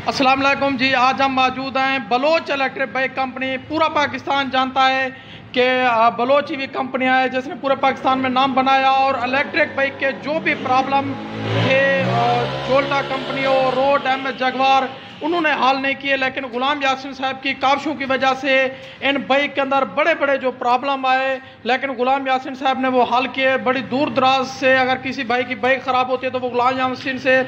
अस्सलाम वालेकुम जी। आज हम मौजूद हैं बलोच इलेक्ट्रिक बाइक कंपनी। पूरा पाकिस्तान जानता है कि बलोच ही कंपनी है जिसने पूरे पाकिस्तान में नाम बनाया और इलेक्ट्रिक बाइक के जो भी प्रॉब्लम थे जोल्टा कंपनी और रोड MS जगवार उन्होंने हाल नहीं किए, लेकिन गुलाम यासीन साहब की काविशों की वजह से इन बाइक के अंदर बड़े बड़े जो प्रॉब्लम आए, लेकिन गुलाम यासीन साहब ने वो हल किए। बड़ी दूर दराज से अगर किसी भाई की बाइक ख़राब होती है तो वो गुलाम यासीन से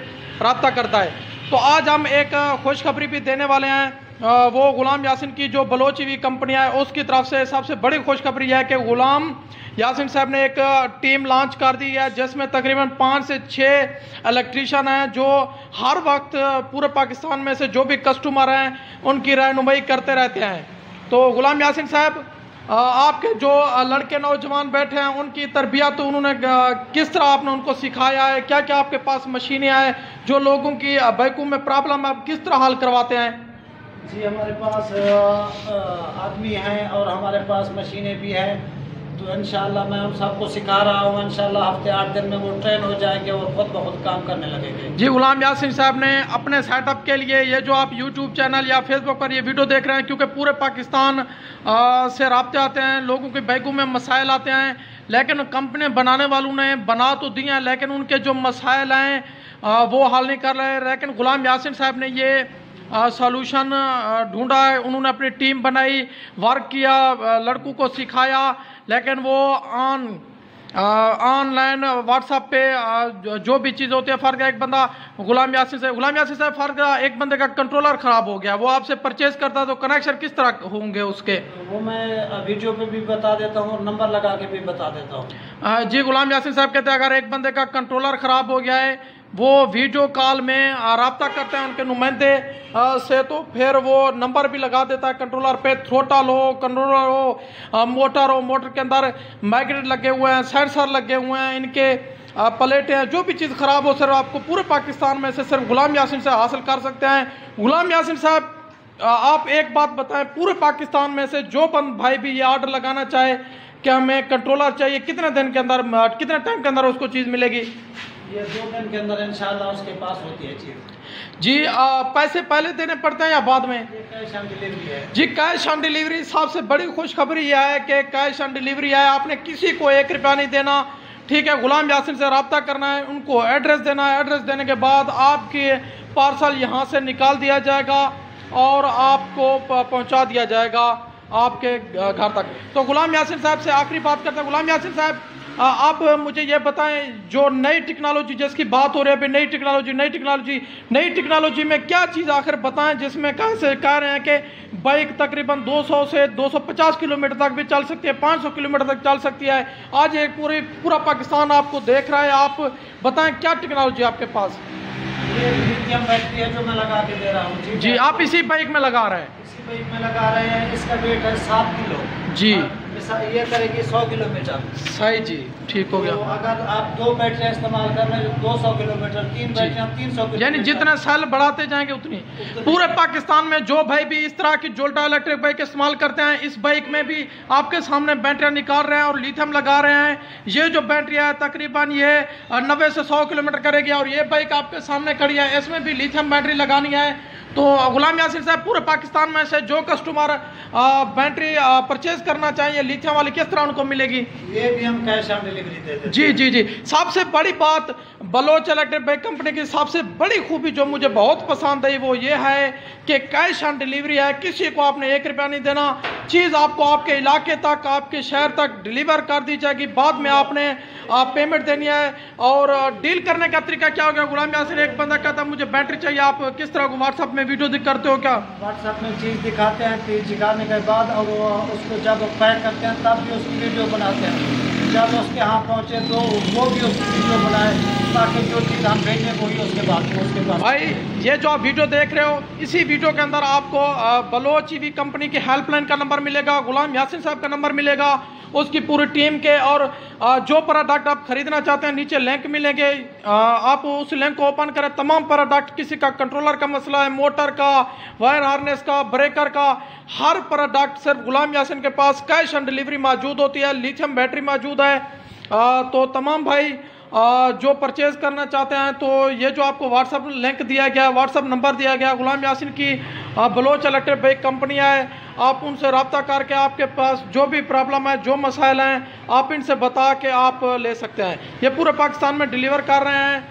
रब्ता करता है। तो आज हम एक खुशखबरी भी देने वाले हैं। वो गुलाम यासीन की जो बलोच ईवी कंपनी है उसकी तरफ से सबसे बड़ी खुशखबरी है कि गुलाम यासीन साहब ने एक टीम लॉन्च कर दी है जिसमें तकरीबन 5 से 6 इलेक्ट्रीशियन हैं जो हर वक्त पूरे पाकिस्तान में से जो भी कस्टमर हैं उनकी रहनुमाई करते रहते हैं। तो गुलाम यासीन साहब, आपके जो लड़के नौजवान बैठे हैं उनकी तरबियत तो उन्होंने किस तरह आपने उनको सिखाया है? क्या क्या आपके पास मशीनें हैं जो लोगों की बाइकों में प्रॉब्लम है आप किस तरह हल करवाते हैं? जी, हमारे पास आदमी हैं और हमारे पास मशीनें भी हैं। तो इंशाल्लाह मैं उन सबको सिखा रहा हूँ। इंशाल्लाह हफ्ते 8 दिन में वो ट्रेन हो जाएंगे और खुद ब खुद काम करने लगेंगे। जी, गुलाम यासीन साहब ने अपने सेटअप के लिए ये जो आप यूट्यूब चैनल या फेसबुक पर ये वीडियो देख रहे हैं, क्योंकि पूरे पाकिस्तान से राब्ते आते हैं, लोगों की बाइकों में मसाइल आते हैं, लेकिन कंपनी बनाने वालों ने बना तो दिए हैं लेकिन उनके जो मसाइल हैं वो हल नहीं कर रहे। लेकिन गुलाम यासीन साहब ने ये सॉल्यूशन ढूंढा है, उन्होंने अपनी टीम बनाई, वर्क किया, लड़कों को सिखाया, लेकिन वो ऑनलाइन व्हाट्सएप पे जो भी चीज़ होती है फ़र्क है। एक बंदा गुलाम यासीन साहब फ़र्क है, एक बंदे का कंट्रोलर ख़राब हो गया, वो आपसे परचेज करता है तो कनेक्शन किस तरह होंगे उसके? वो मैं वीडियो पे भी बता देता हूँ और नंबर लगा के भी बता देता हूँ। जी, गुलाम यासीन साहब कहते हैं अगर एक बंदे का कंट्रोलर ख़राब हो गया है वो वीडियो कॉल में रब्ता करते हैं उनके नुमाइंदे से, तो फिर वो नंबर भी लगा देता है कंट्रोलर पे। थ्रोटल हो, कंट्रोलर हो, मोटर के अंदर मैग्नेट लगे हुए हैं, सेंसर लगे हुए हैं, इनके प्लेटें हैं, जो भी चीज़ ख़राब हो सिर्फ आपको पूरे पाकिस्तान में से सिर्फ गुलाम यासीन से हासिल कर सकते हैं। गुलाम यासीन साहब, आप एक बात बताएं, पूरे पाकिस्तान में से जो भाई भी ये ऑर्डर लगाना चाहे कि हमें कंट्रोलर चाहिए, कितने दिन के अंदर, कितने टाइम के अंदर उसको चीज़ मिलेगी? ये 2 दिन के अंदर इंशाल्लाह उसके पास होती है चीज़। जी, पैसे पहले देने पड़ते हैं या बाद में? कैश ऑन डिलीवरी है जी, कैश ऑन डिलीवरी। सबसे बड़ी खुशखबरी यह है कि कैश ऑन डिलीवरी है, आपने किसी को 1 रुपया नहीं देना। ठीक है, गुलाम यासीन से रब्ता करना है, उनको एड्रेस देना है, एड्रेस देने के बाद आपके पार्सल यहाँ से निकाल दिया जाएगा और आपको पहुँचा दिया जाएगा आपके घर तक। तो गुलाम यासीन साहब से आखिरी बात करते हैं। गुलाम यासीन साहब, आप मुझे ये बताएं, जो नई टेक्नोलॉजी जिसकी बात हो रही है अभी, नई टेक्नोलॉजी में क्या चीज़ आखिर बताएं जिसमें कैसे कह रहे हैं कि बाइक तकरीबन 200 से 250 किलोमीटर तक भी चल सकती है, 500 किलोमीटर तक चल सकती है। आज एक पूरा पाकिस्तान आपको देख रहा है, आप बताएं क्या टेक्नोलॉजी आपके पास? ये लिथियम बैटरी है जो मैं लगा के दे रहा हूँ। जी, आप इसी बाइक में लगा रहे हैं? इसी बाइक में लगा रहे हैं। इसका वेट है 7 किलो। जी, ये करेगी 100 किलोमीटर। सही जी, ठीक हो गया। तो अगर आप 2 बैटरियाँ इस्तेमाल कर रहे हैं 200 किलोमीटर, 3 बैटरियाँ 300 किलोमीटर, यानी जितना सेल बढ़ाते जाएंगे उतनी। पूरे पाकिस्तान में जो भाई भी इस तरह की जोल्टा इलेक्ट्रिक बाइक इस्तेमाल करते हैं, इस बाइक में भी आपके सामने बैटरियाँ निकाल रहे हैं और लिथियम लगा रहे हैं। ये जो बैटरी है तकरीबन ये 90 से 100 किलोमीटर करेगी और ये बाइक आपके सामने खड़ी है, इसमें भी लिथियम बैटरी लगानी है। तो गुलाम यासीन साहब, पूरे पाकिस्तान में से जो कस्टमर बैटरी परचेज करना चाहिए लिथियम वाली, किस तरह उनको मिलेगी? ये भी हम कैश ऑन डिलीवरी दे देते हैं। जी जी जी, सबसे बड़ी बात बलोच इलेक्ट्रिक बाइक कंपनी की सबसे बड़ी खूबी जो मुझे बहुत पसंद आई वो ये है कि कैश ऑन डिलीवरी है। किसी को आपने 1 रुपया नहीं देना, चीज़ आपको आपके इलाके तक, आपके शहर तक डिलीवर कर दी जाएगी। बाद में आपने पेमेंट देनी है। और डील करने का तरीका क्या हो गया गुलाम यासीन? एक बंदा कहता है मुझे बैटरी चाहिए, आप किस तरह को व्हाट्सएप में वीडियो करते हो क्या? व्हाट्सएप में चीज़ दिखाते हैं, चीज़ दिखाने के बाद और उसको जब पैक करते हैं तब भी उसकी वीडियो बनाते हैं। जब उसके यहाँ पहुँचे तो वो भी उसकी वीडियो बनाए ताकि जो चीज़ हम भेजें वही उसके पास। भाई, ये जो आप वीडियो देख रहे हो, इसी वीडियो के अंदर आपको बलोच ईवी कंपनी की हेल्पलाइन का नंबर मिलेगा, गुलाम यासीन साहब का नंबर मिलेगा, उसकी पूरी टीम के, और जो प्रोडक्ट आप खरीदना चाहते हैं नीचे लिंक मिलेंगे, आप उस लिंक को ओपन करें। तमाम प्रोडक्ट, किसी का कंट्रोलर का मसला है, मोटर का, वायर हार्नेस का, ब्रेकर का, हर प्रोडक्ट सिर्फ गुलाम यासीन के पास कैश ऑन डिलीवरी मौजूद होती है। लिथियम बैटरी मौजूद है। तो तमाम भाई जो परचेज़ करना चाहते हैं तो ये जो आपको व्हाट्सअप लिंक दिया गया है, व्हाट्सअप नंबर दिया गया, गुलाम यासीन की बलोच इलेक्ट्रिक बाइक कंपनी है। आप उनसे रब्ता करके आपके पास जो भी प्रॉब्लम है, जो मसाइल हैं, आप इनसे बता के आप ले सकते हैं। ये पूरे पाकिस्तान में डिलीवर कर रहे हैं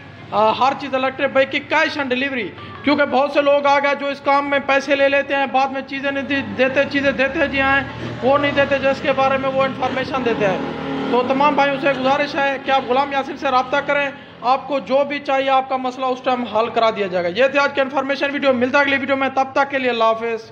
हर चीज़ इलेक्ट्रिक बाइक की, कैश ऑन डिलीवरी। क्योंकि बहुत से लोग आ गए जो इस काम में पैसे ले लेते हैं, बाद में चीज़ें नहीं देते, चीज़ें देते जी हैं वो नहीं देते जिसके बारे में वो इन्फॉर्मेशन देते हैं। तो तमाम भाइयों से गुजारिश है कि आप गुलाम यासीन से रब्ता करें, आपको जो भी चाहिए आपका मसला उस टाइम हल करा दिया जाएगा। ये थी आज की इन्फॉर्मेशन वीडियो, मिलता है अगली वीडियो में, तब तक के लिए अल्लाह हाफिज़।